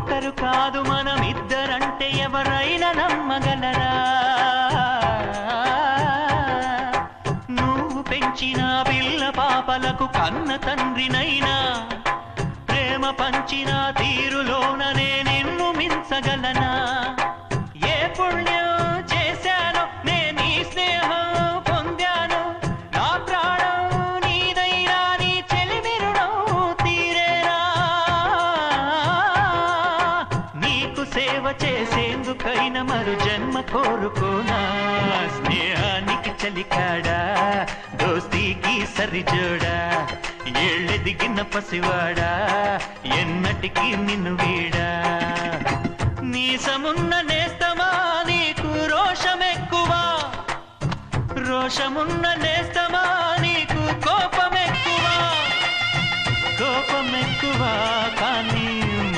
ఒకరు కాదు మనమిద్దరంటే ఎవరైనా నమ్మగలరా? నువ్వు పెంచిన పిల్ల పాపలకు కన్న తండ్రినైనా ప్రేమ పంచిన తీరులోననే నిన్ను మించగలనా? ఏ పుణ్యం చేశాను నేను ఈ స్నేహం పొందాను, నా ప్రాణం నీదైనా నీ చెలిమిరుడం తీరేరా? నీకు సేవ చేసేందుకైనా మరు జన్మ కోరుకోనా? స్నేహానికి చలికాడా, దోస్తీకి సరిజోడా, ఏళ్ళెదిగిన పసివాడా, ఎన్నటికీ నిన్ను వీడా? నీసమున్న నేస్తమా నీకు రోషమెక్కువా, రోషమున్న నేస్తమా నీకు కోపమెక్కువా, కోపమెక్కువా కానీ